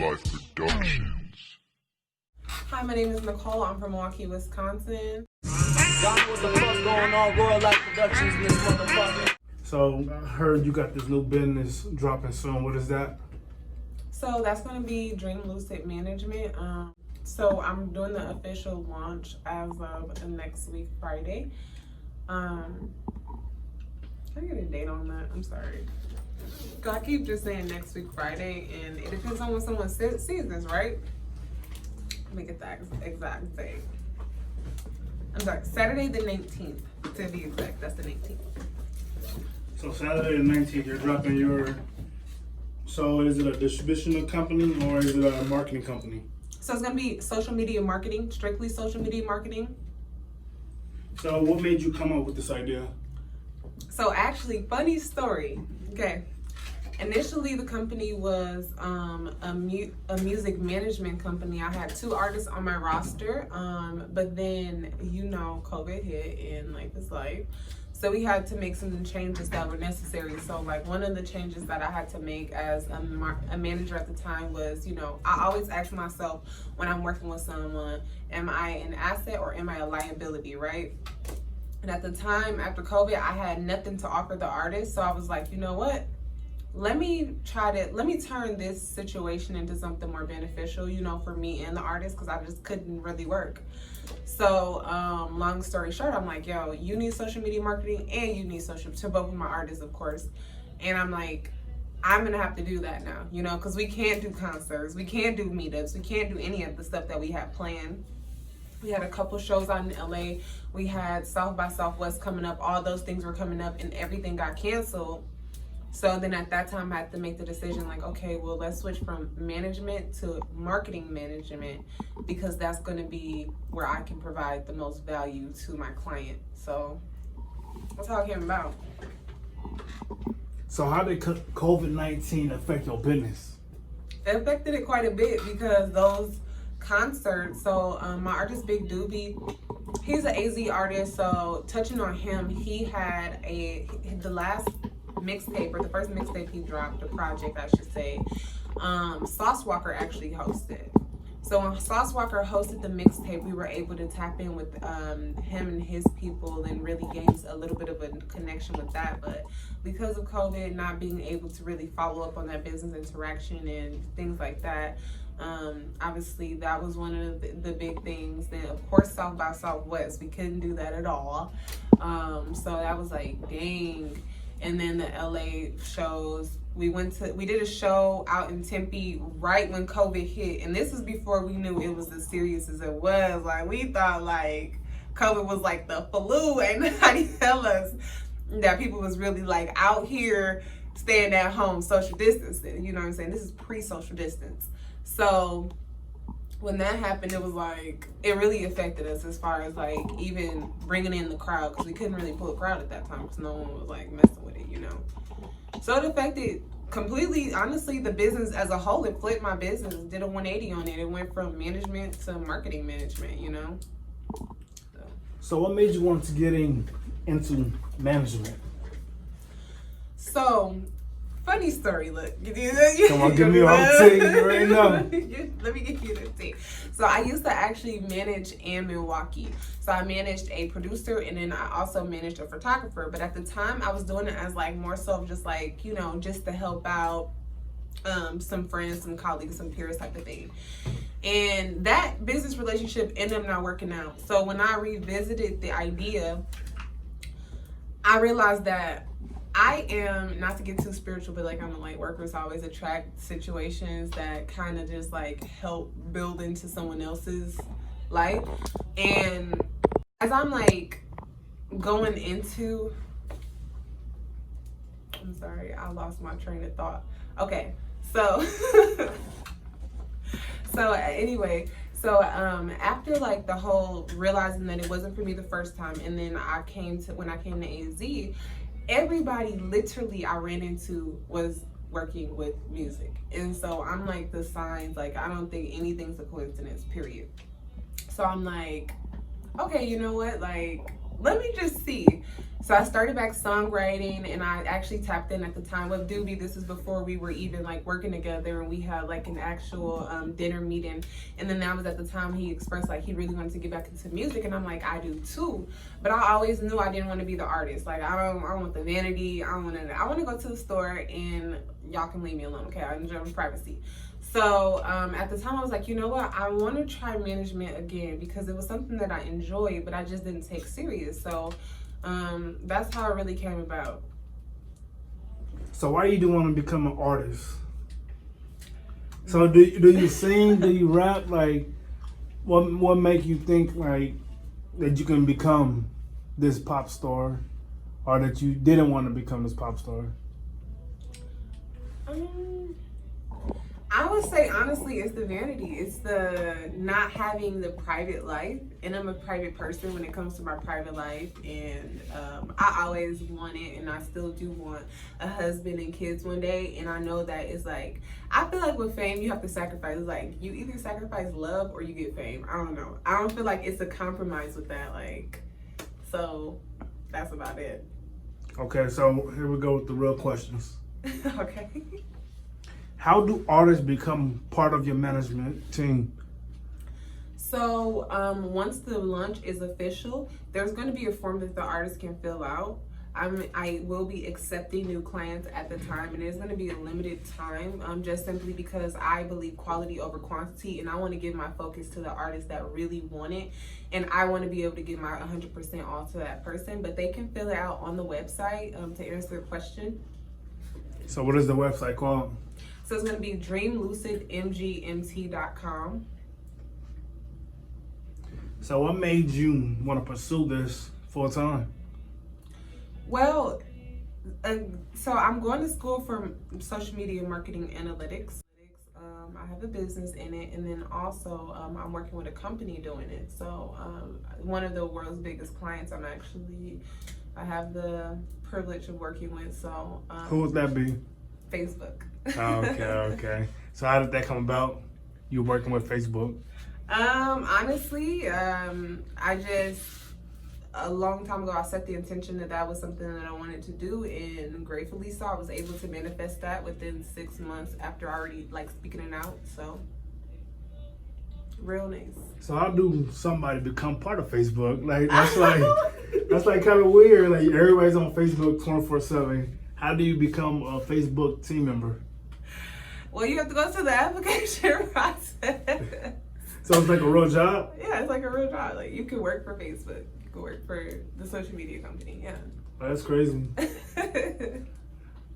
Life Productions. Hi, my name is Nicole. I'm from Milwaukee, Wisconsin. Y'all know what the fuck going on? Royal Life Productions in this motherfucker. So I heard you got this new business dropping soon. What is that? So that's going to be Dream Lucid Management. So I'm doing the official launch as of the next week, Friday. Can I get a date on that? I'm sorry. I keep just saying next week, Friday, and it depends on when someone sees this, right? Let me get that exact date. I'm sorry, Saturday the 19th, to be exact. That's the 19th. So Saturday the 19th, you're dropping your... So is it a distribution company or is it a marketing company? So it's going to be social media marketing, strictly social media marketing. So what made you come up with this idea? So actually, funny story. Okay. Initially, the company was a music management company. I had 2 artists on my roster, but then, COVID hit and life is life. So we had to make some changes that were necessary. So like one of the changes that I had to make as a manager at the time was, I always ask myself when I'm working with someone, am I an asset or am I a liability, right? And at the time, after COVID, I had nothing to offer the artist. So I was like, you know what? Let me turn this situation into something more beneficial, for me and the artist, because I just couldn't really work. So, long story short, I'm like, yo, you need social media marketing and you need social, to both of my artists, of course. And I'm like, I'm gonna have to do that now, because we can't do concerts, we can't do meetups, we can't do any of the stuff that we had planned. We had a couple shows out in LA. We had South by Southwest coming up. All those things were coming up and everything got canceled. So then at that time, I had to make the decision like, okay, well, let's switch from management to marketing management, because that's going to be where I can provide the most value to my client. So that's how it came about. So how did COVID-19 affect your business? It affected it quite a bit because those concerts, so my artist Big Doobie, he's an AZ artist. So touching on him, he had the last mixtape, or the first mixtape he dropped, the project I should say, Sauce Walker actually hosted. So when Sauce Walker hosted the mixtape, we were able to tap in with him and his people and really gain a little bit of a connection with that. But because of COVID, not being able to really follow up on that business interaction and things like that, obviously that was one of the big things. Then of course South by Southwest, we couldn't do that at all. So that was like, dang. And then the LA shows, we did a show out in Tempe right when COVID hit. And this is before we knew it was as serious as it was. Like, we thought like COVID was like the flu, and nobody tell us that people was really like out here staying at home, social distancing. You know what I'm saying? This is pre-social distance. So when that happened, it was like, it really affected us as far as like even bringing in the crowd, because we couldn't really pull a crowd at that time because no one was like messing with it, So it affected completely, honestly, the business as a whole. It flipped my business, did a 180 on it. It went from management to marketing management, So what made you want to get into management? So, funny story, look. Come on, give me all the tea, you already know. Let me give you the tea. So I used to actually manage in Milwaukee. So I managed a producer, and then I also managed a photographer. But at the time, I was doing it as like more so just like, just to help out some friends, some colleagues, some peers type of thing. And that business relationship ended up not working out. So when I revisited the idea, I realized that I am, not to get too spiritual, but like I'm a light worker, so I always attract situations that kind of just like help build into someone else's life. And as I'm like going into, I'm sorry, I lost my train of thought. Okay, so, after like the whole realizing that it wasn't for me the first time, and then when I came to AZ, everybody literally I ran into was working with music. And so I'm like, the signs, like, I don't think anything's a coincidence, period. So I'm like, okay, you know what? Like, let me just see. So I started back songwriting, and I actually tapped in at the time with Doobie. This is before we were even like working together, and we had like an actual dinner meeting. And then that was at the time he expressed like he really wanted to get back into music, and I'm like, I do too. But I always knew I didn't want to be the artist. Like I don't want the vanity. I want to go to the store and y'all can leave me alone. Okay, I enjoy my privacy. So at the time I was like, you know what? I want to try management again because it was something that I enjoyed, but I just didn't take serious. So that's how it really came about. So why you do want to become an artist? So do you sing? Do you rap? Like, what make you think like that you can become this pop star, or that you didn't want to become this pop star? I would say honestly, it's the vanity. It's the not having the private life, and I'm a private person when it comes to my private life. And I always wanted, and I still do want, a husband and kids one day. And I know that it's like, I feel like with fame, you have to sacrifice. It's like you either sacrifice love or you get fame. I don't know. I don't feel like it's a compromise with that. Like, so that's about it. Okay, so here we go with the real questions. Okay. How do artists become part of your management team? So once the launch is official, there's going to be a form that the artist can fill out. I will be accepting new clients at the time, and there's going to be a limited time, just simply because I believe quality over quantity, and I want to give my focus to the artists that really want it, and I want to be able to give my 100% all to that person. But they can fill it out on the website to answer the question. So what is the website called? So it's going to be dreamlucidmgmt.com. So what made you want to pursue this full time? Well, so I'm going to school for social media marketing analytics. I have a business in it, and then also I'm working with a company doing it. So one of the world's biggest clients I have the privilege of working with. So who would that be? Facebook. Okay. So how did that come about? You working with Facebook? Honestly, I just, a long time ago, I set the intention that was something that I wanted to do, and gratefully so, I was able to manifest that within 6 months after already like speaking it out. So real nice. So how do somebody become part of Facebook? Like that's like kind of weird. Like everybody's on Facebook 24/7. How do you become a Facebook team member? Well, you have to go through the application process. So it's like a real job? Yeah, it's like a real job. Like you can work for Facebook. You can work for the social media company. Yeah. That's crazy.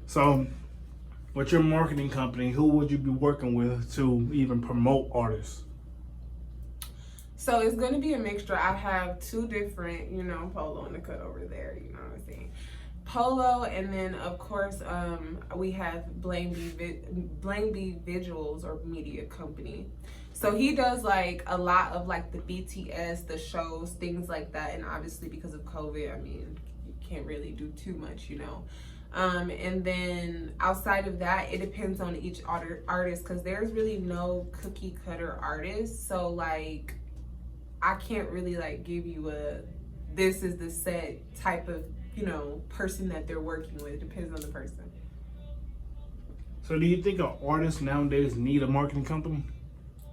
So with your marketing company, who would you be working with to even promote artists? So it's going to be a mixture. I have two different, Polo and the cut over there, you know what I'm saying? Polo, and then of course we have Blame B Visuals or media company. So he does like a lot of like the BTS, the shows, things like that. And obviously because of COVID, I mean, you can't really do too much, and then outside of that, it depends on each artist, because there's really no cookie cutter artist. So like I can't really like give you this is the set type of person that they're working with. It depends on the person. So do you think an artist nowadays need a marketing company?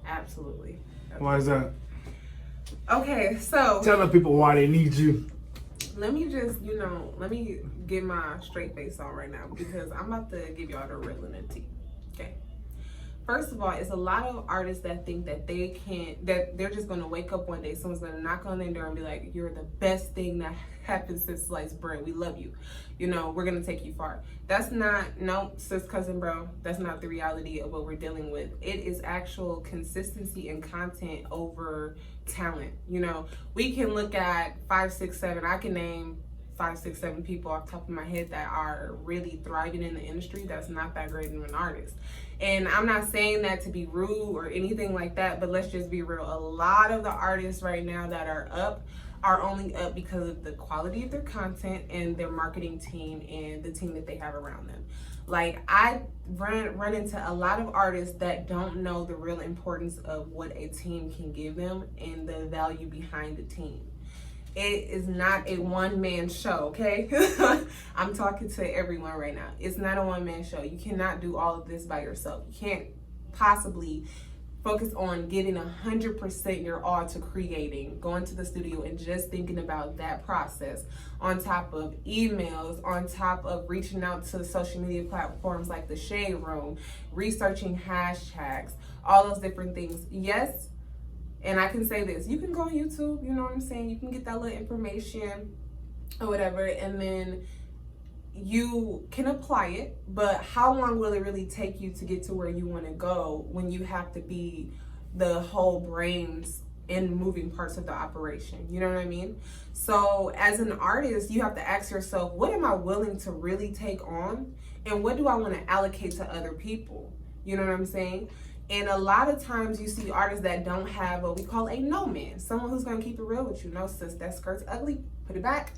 Absolutely. Why is that? Okay, so tell the people why they need you. Let me just, let me get my straight face on right now, because I'm about to give y'all the real and the tea. Okay. First of all, it's a lot of artists that think that that they're just gonna wake up one day, someone's gonna knock on their door and be like, you're the best thing that happened since sliced bread. We love you. We're gonna take you far. That's not, no, sis, cousin, bro, that's not the reality of what we're dealing with. It is actual consistency and content over talent. We can look at 5, 6, 7, I can name 5, 6, 7 people off the top of my head that are really thriving in the industry that's not that great of an artist. And I'm not saying that to be rude or anything like that, but let's just be real. A lot of the artists right now that are up are only up because of the quality of their content and their marketing team and the team that they have around them. Like I run into a lot of artists that don't know the real importance of what a team can give them and the value behind the team. It is not a one-man show, okay? I'm talking to everyone right now. It's not a one-man show. You cannot do all of this by yourself. You can't possibly focus on giving 100% your all to creating, going to the studio and just thinking about that process, on top of emails, on top of reaching out to social media platforms like the Shade Room, researching hashtags, all those different things. Yes, and I can say this, you can go on YouTube, you know what I'm saying? You can get that little information or whatever, and then you can apply it, but how long will it really take you to get to where you want to go when you have to be the whole brains and moving parts of the operation? You know what I mean? So as an artist, you have to ask yourself, what am I willing to really take on? And what do I want to allocate to other people? You know what I'm saying? And a lot of times you see artists that don't have what we call a no man, someone who's going to keep it real with you. No, sis, that skirt's ugly. Put it back.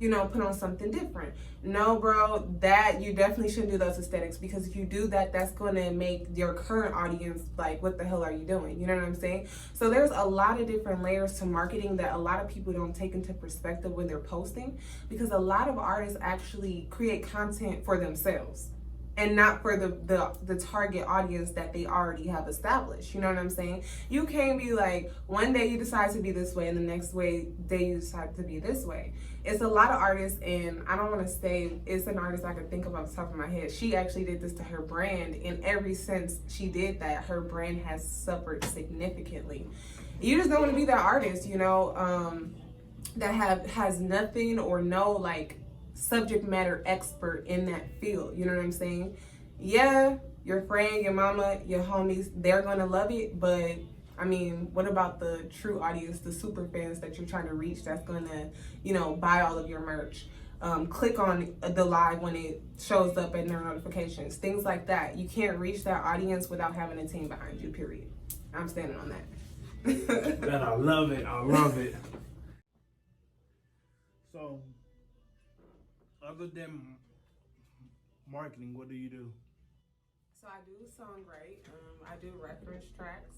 You know, put on something different. No, bro, that you definitely shouldn't do those aesthetics, because if you do that, that's going to make your current audience like, what the hell are you doing? You know what I'm saying? So there's a lot of different layers to marketing that a lot of people don't take into perspective when they're posting, because a lot of artists actually create content for themselves and not for the target audience that they already have established. You know what I'm saying? You can't be like, one day you decide to be this way and the next day you decide to be this way. It's a lot of artists, and I don't want to say it's an artist I can think of off the top of my head. She actually did this to her brand, and ever since she did that, her brand has suffered significantly. You just don't want to be that artist, you know, that has nothing or no like subject matter expert in that field. You know what I'm saying? Yeah, your friend, your mama, your homies, they're gonna love it, but I mean, what about the true audience, the super fans that you're trying to reach, that's gonna, you know, buy all of your merch, click on the live when it shows up in their notifications, things like that. You can't reach that audience without having a team behind you, period. I'm standing on that. Man, I love it. I love it. So, other than marketing, what do you do? So I do songwrite. I do reference tracks,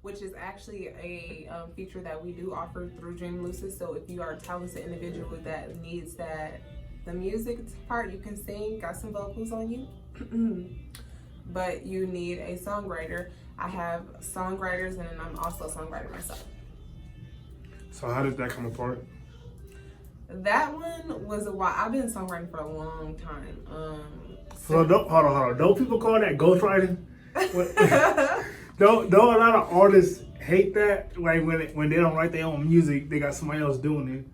which is actually a feature that we do offer through Dream Lucid. So if you are a talented individual that needs the music part, you can sing, got some vocals on you, but you need a songwriter. I have songwriters, and I'm also a songwriter myself. So how did that come apart? That one was a while. I've been songwriting for a long time. So hold on. Don't people call that ghostwriting? Don't a lot of artists hate that? Like when they don't write their own music, they got somebody else doing it.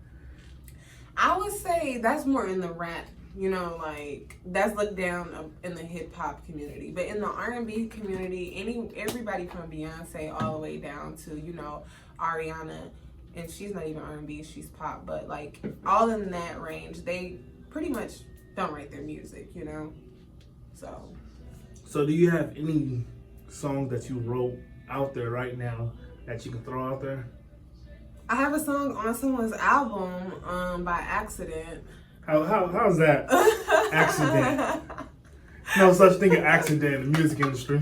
I would say that's more in the rap, you know, like that's looked down in the hip hop community. But in the R&B community, everybody from Beyonce all the way down to, you know, Ariana, and she's not even R&B, she's pop, but like all in that range, they pretty much don't write their music, you know. So do you have any songs that you wrote out there right now that you can throw out there? I have a song on someone's album by accident. How's that? Accident. No such thing as accident in the music industry.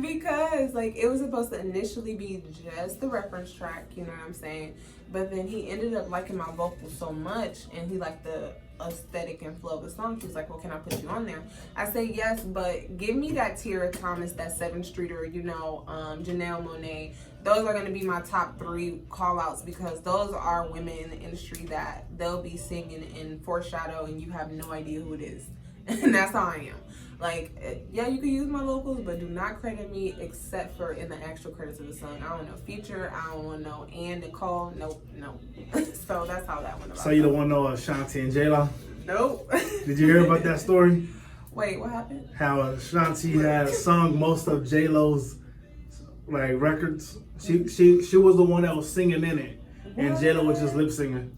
Because like it was supposed to initially be just the reference track, you know what I'm saying? But then he ended up liking my vocals so much, and he liked the aesthetic and flow of the song. He was like, well, can I put you on there? I say yes, but give me that Tierra Thomas, that 7th Streeter, you know, Janelle Monáe. Those are going to be my top 3 call outs, because those are women in the industry that they'll be singing in foreshadow and you have no idea who it is. And that's how I am. Like, yeah, you can use my locals, but do not credit me except for in the actual credits of the song. I don't know feature. I don't want to know and Nicole. Nope, no. So that's how that went about. So you don't want to know Ashanti and J-Lo? Nope. Did you hear about that story? Wait, what happened? How Ashanti had sung most of J-Lo's like records. She was the one that was singing in it, and J-Lo was just lip singing.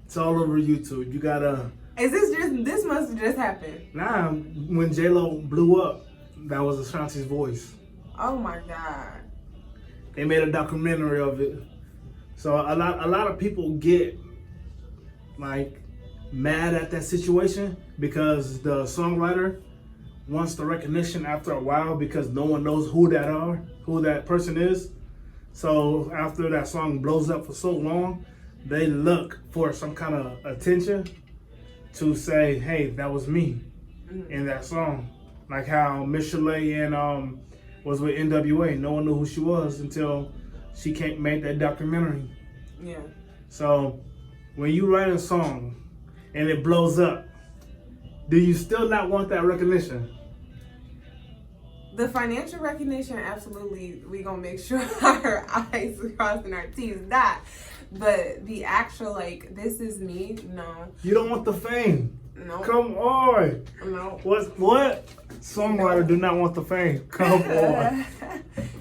It's all over YouTube. You gotta. Is this must have just happened? Nah, when J-Lo blew up, that was Ashanti's voice. Oh my God. They made a documentary of it. So a lot of people get like mad at that situation because the songwriter wants the recognition after a while because no one knows who that person is. So after that song blows up for so long, they look for some kind of attention to say, hey, that was me in that song. Like how Miss Chalet and was with NWA. No one knew who she was until she came made that documentary. Yeah. So when you write a song and it blows up, do you still not want that recognition? The financial recognition, absolutely. We gonna make sure our I's crossed and our T's dot. But the actual, like, this is me, no. You don't want the fame. No. Come on. No. What songwriter do not want the fame? Come on.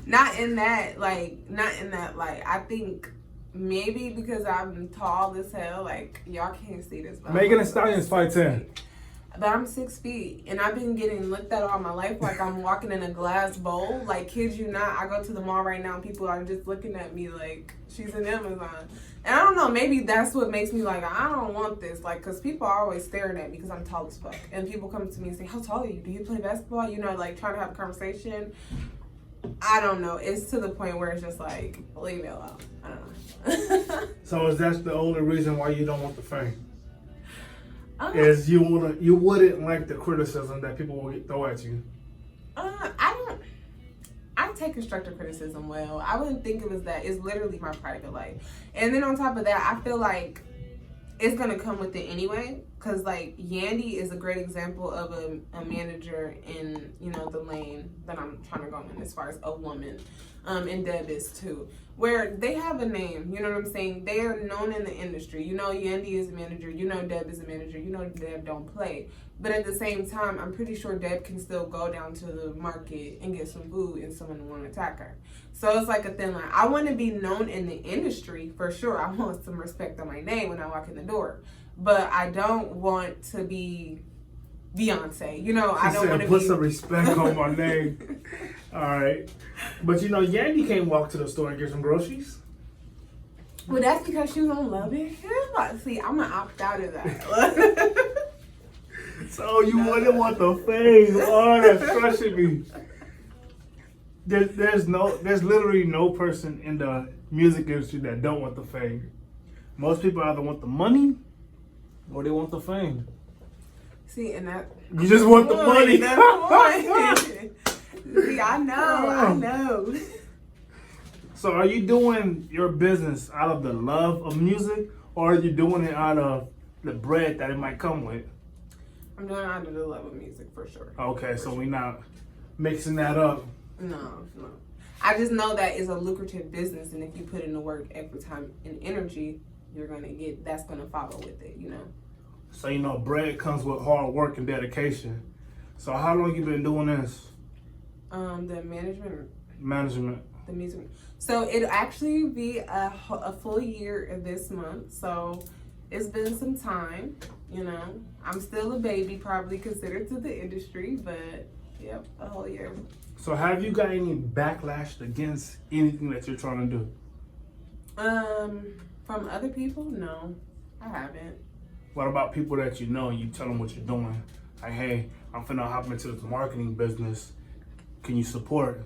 Not in that light. I think maybe because I'm tall as hell, like, y'all can't see this. But Megan Thee Stallion's 5'10". But I'm 6 feet, and I've been getting looked at all my life like I'm walking in a glass bowl. Like, kid you not, I go to the mall right now and people are just looking at me like she's an Amazon. And I don't know, maybe that's what makes me like, I don't want this. Like, because people are always staring at me because I'm tall as fuck. And people come to me and say, how tall are you? Do you play basketball? You know, like, trying to have a conversation. I don't know. It's to the point where it's just like, leave me alone. I don't know. So is that the only reason why you don't want the fame? Is you wouldn't like the criticism that people will throw at you? I take constructive criticism well. I wouldn't think it was that. It's literally my private life. And then on top of that, I feel like it's going to come with it anyway. Because, like, Yandy is a great example of a manager in, you know, the lane that I'm trying to go in as far as a woman. And Deb is too. Where they have a name, you know what I'm saying? They are known in the industry. You know Yandy is a manager. You know Deb is a manager. You know Deb don't play. But at the same time, I'm pretty sure Deb can still go down to the market and get some food and someone want to attack her. So it's like a thin line. I want to be known in the industry for sure. I want some respect on my name when I walk in the door. But I don't want to be Beyonce. You know, I don't want to put be... some respect on my name. All right. But you know, Yandy can't walk to the store and get some groceries. Well, that's because she was on Love It. See, I'm going to opt out of that. So you wouldn't want the fame. Oh, that's crushing me. There's literally no person in the music industry that don't want the fame. Most people either want the money or they want the fame. See, and that... You just want the money. See, I know. So are you doing your business out of the love of music, or are you doing it out of the bread that it might come with? I'm doing it out of the love of music, for sure. Okay, so we're not mixing that up. No. I just know that it's a lucrative business, and if you put in the work, effort, time, and energy, you're going to get, that's going to follow with it, you know? So, you know, bread comes with hard work and dedication. So how long you been doing this? The Management. The music. So it'll actually be a full year this month. So it's been some time, you know. I'm still a baby, probably considered to the industry, but yep, a whole year. So have you got any backlash against anything that you're trying to do? From other people? No, I haven't. What about people that you know and you tell them what you're doing? Like, hey, I'm finna hop into this marketing business. Can you support?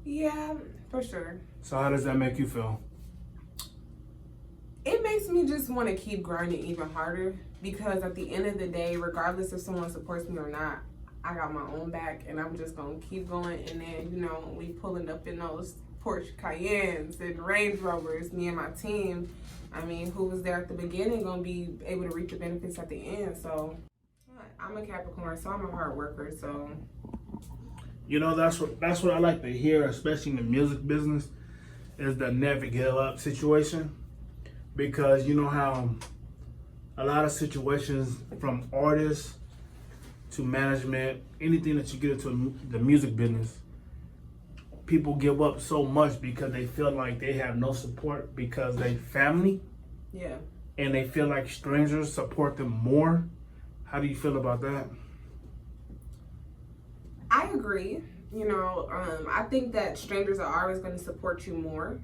Yeah, for sure. So how does that make you feel? It makes me just want to keep grinding even harder, because at the end of the day, regardless if someone supports me or not, I got my own back, and I'm just going to keep going. And then, you know, we pulling up in those Porsche Cayennes and Range Rovers, me and my team, I mean, who was there at the beginning going to be able to reap the benefits at the end. So I'm a Capricorn, so I'm a hard worker, so. You know, that's what I like to hear, especially in the music business, is the never give up situation. Because you know how a lot of situations, from artists to management, anything that you get into the music business, people give up so much because they feel like they have no support because they family. Yeah. And they feel like strangers support them more. How do you feel about that? I agree. You know, I think that strangers are always going to support you more.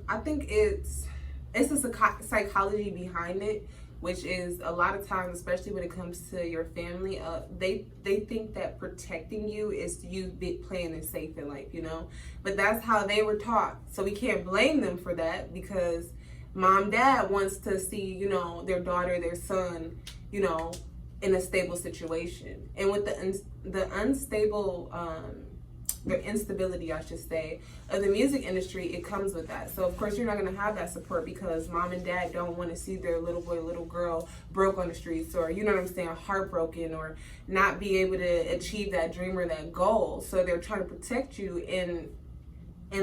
I think it's a psychology behind it, which is a lot of times, especially when it comes to your family, they think that protecting you is you playing it safe in life, you know? But that's how they were taught. So we can't blame them for that, because mom, dad wants to see, you know, their daughter, their son, you know, in a stable situation. And with the unstable, the instability, I should say, of the music industry, it comes with that. So of course you're not going to have that support, because mom and dad don't want to see their little boy, little girl broke on the streets, or, you know what I'm saying, heartbroken, or not be able to achieve that dream or that goal. So they're trying to protect you, in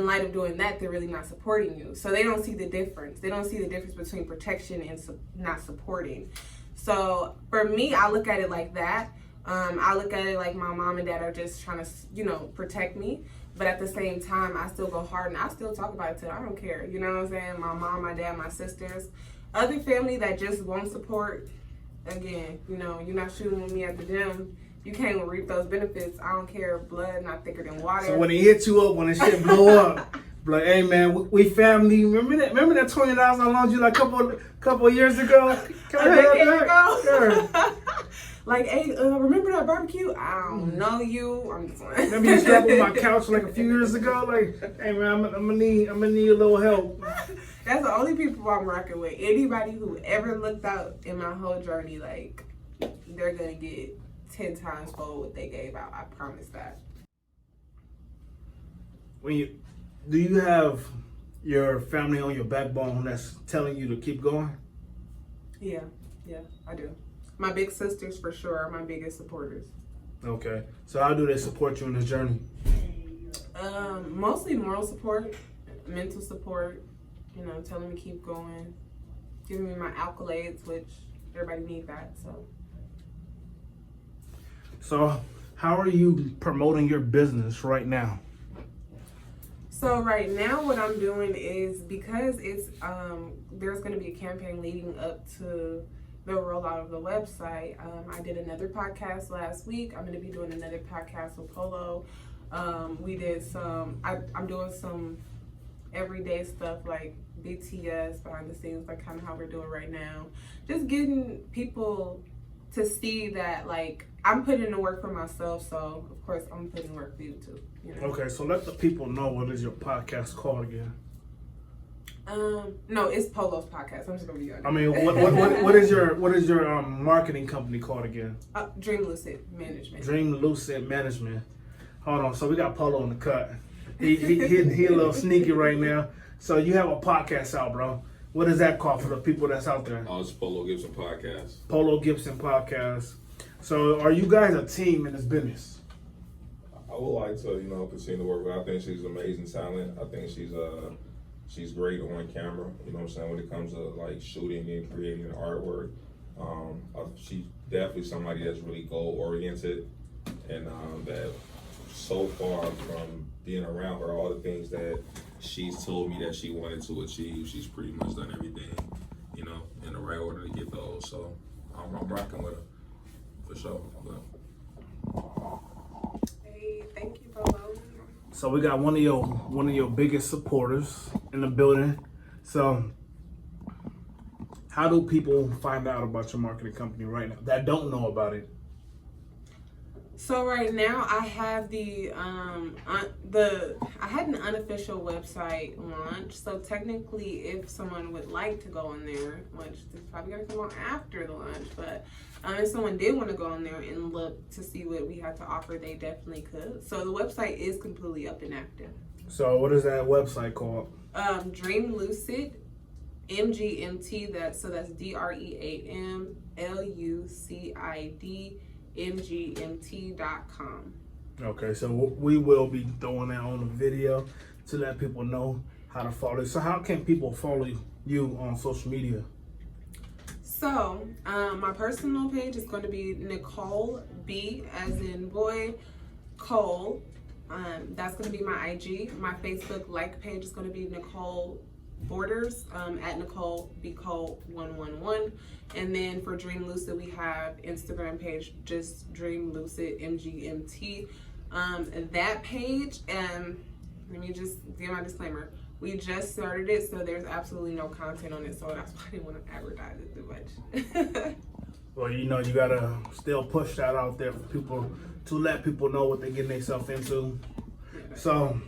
light of doing that, they're really not supporting you. So they don't see the difference. They don't see the difference between protection and not supporting. So for me, I look at it like that. I look at it like my mom and dad are just trying to, you know, protect me. But at the same time, I still go hard and I still talk about it too. I don't care. You know what I'm saying? My mom, my dad, my sisters, other family that just won't support. Again, you know, you're not shooting with me at the gym. You can't even reap those benefits. I don't care. Blood not thicker than water. So when he hit you up, when the shit blow up, like, hey man, we family. Remember that $20 I loaned you like a couple of years ago? Can I have that? Sure. Like, hey, remember that barbecue? I don't know you. I'm just like, remember you slept on my couch like a few years ago? Like, hey man, I'm gonna need a little help. That's the only people I'm rocking with. Anybody who ever looked out in my whole journey, like, they're gonna get 10 times fold what they gave out. I promise that. Do you have your family on your backbone that's telling you to keep going? Yeah, I do. My big sisters for sure are my biggest supporters. Okay. So how do they support you in this journey? Mostly moral support, mental support, you know, telling me to keep going, giving me my accolades, which everybody needs that, so. So how are you promoting your business right now? So right now what I'm doing is, because it's there's going to be a campaign leading up to the rollout of the website. I did another podcast last week. I'm going to be doing another podcast with Polo. We did I'm doing some everyday stuff like BTS, behind the scenes, like kind of how we're doing right now. Just getting people to see that, like, I'm putting in the work for myself, so of course I'm putting in work for you too. You know? Okay, so let the people know, what is your podcast called again? No, it's Polo's podcast. I'm just gonna be honest. I mean, what is your marketing company called again? Dream Lucid Management. Dream Lucid Management. Hold on, so we got Polo on the cut. He a little sneaky right now. So you have a podcast out, bro. What is that called for the people that's out there? Oh, it's Polo Gibson Podcast. Polo Gibson Podcast. So are you guys a team in this business? I would like to, you know, continue to work with her. I think she's amazing talent. I think she's great on camera. You know what I'm saying? When it comes to like shooting and creating artwork, she's definitely somebody that's really goal oriented, and that so far from being around her, all the things that she's told me that she wanted to achieve, she's pretty much done everything, you know, in the right order to get those. So I'm rocking with her for sure. Hey, thank you, Polo. So we got one of your biggest supporters in the building. So how do people find out about your marketing company right now that don't know about it? So right now I have I had an unofficial website launch. So technically, if someone would like to go on there, which is probably gonna come on after the launch, but if someone did want to go on there and look to see what we have to offer, they definitely could. So the website is completely up and active. So what is that website called? Dream Lucid MGMT. That's DreamLucidMGMT.com. Okay, so we will be throwing that on the video to let people know how to follow you. So how can people follow you on social media? So my personal page is going to be Nicole B, as in boy, Cole. That's going to be my IG. My Facebook like page is going to be Nicole Borders, at Nicole B Cole 111. And then for Dream Lucid, we have Instagram page, just Dream Lucid MGMT. That page, let me just give my disclaimer. We just started it, so there's absolutely no content on it, so that's why I didn't want to advertise it too much. Well, you know, you gotta still push that out there for people to let people know what they're getting themselves into. So,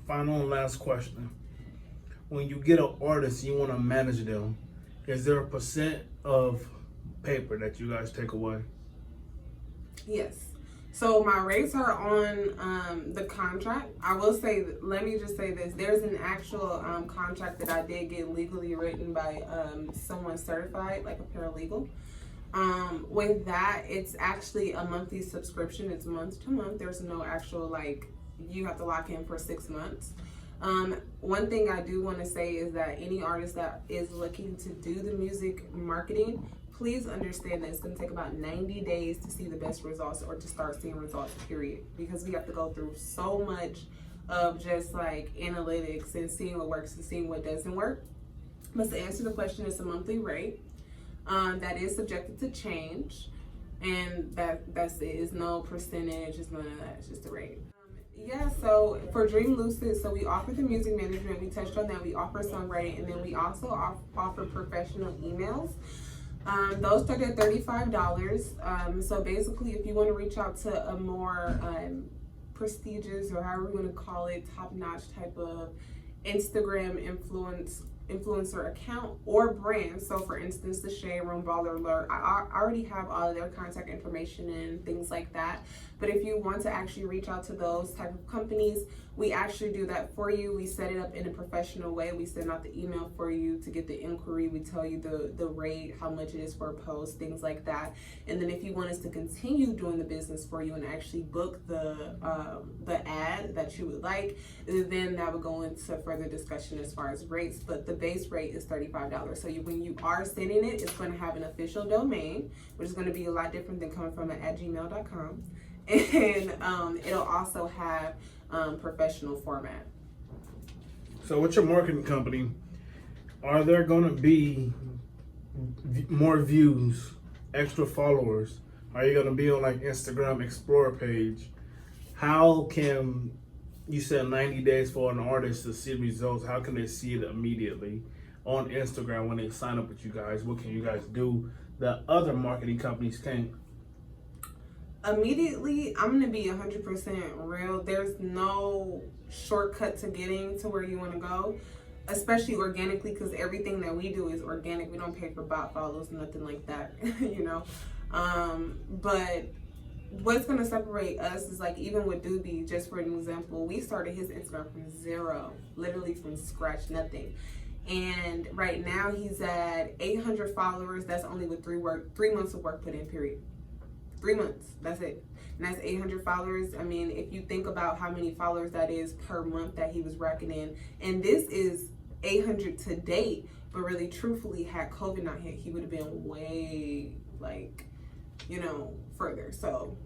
final and last question. When you get an artist, you want to manage them. Is there a percent of paper that you guys take away? Yes. So my rates are on the contract. I will say, let me just say this. There's an actual contract that I did get legally written by someone certified, like a paralegal. With that, it's actually a monthly subscription. It's month to month. There's no actual, like, you have to lock in for 6 months. One thing I do want to say is that any artist that is looking to do the music marketing, please understand that it's going to take about 90 days to see the best results or to start seeing results, period. Because we have to go through so much of just like analytics and seeing what works and seeing what doesn't work. But to answer the question, it's a monthly rate that is subjected to change. And that's it. It's no percentage, it's none of that. It's just a rate. Yeah, so for Dream Lucid, so we offer the music management. We touched on that. We offer songwriting, and then we also offer professional emails. Those start at $35. So basically, if you want to reach out to a more prestigious, or however you want to call it, top-notch type of Instagram influencer account or brand. So for instance, the Shade Room, Baller Alert, I already have all of their contact information and things like that. But if you want to actually reach out to those type of companies, we actually do that for you. We set it up in a professional way. We send out the email for you to get the inquiry. We tell you the rate, how much it is for a post, things like that. And then if you want us to continue doing the business for you and actually book the ad that you would like, then that would go into further discussion as far as rates. But the base rate is $35. So when you are sending it, it's going to have an official domain, which is going to be a lot different than coming from @gmail.com. And it'll also have professional format. So with your marketing company, are there going to be more views, extra followers? Are you going to be on like Instagram Explorer page? How can, you said 90 days for an artist to see results, how can they see it immediately on Instagram when they sign up with you guys? What can you guys do that other marketing companies can't? Immediately, I'm going to be 100% real. There's no shortcut to getting to where you want to go, especially organically, because everything that we do is organic. We don't pay for bot follows, nothing like that, you know. But what's going to separate us is, like, even with Doobie, just for an example, we started his Instagram from zero, literally from scratch, nothing. And right now he's at 800 followers. That's only with 3 months of work put in, period. 3 months, that's it. And that's 800 followers. I mean, if you think about how many followers that is per month that he was racking in, and this is 800 to date, but really truthfully, had COVID not hit, he would have been way, like, you know, further. So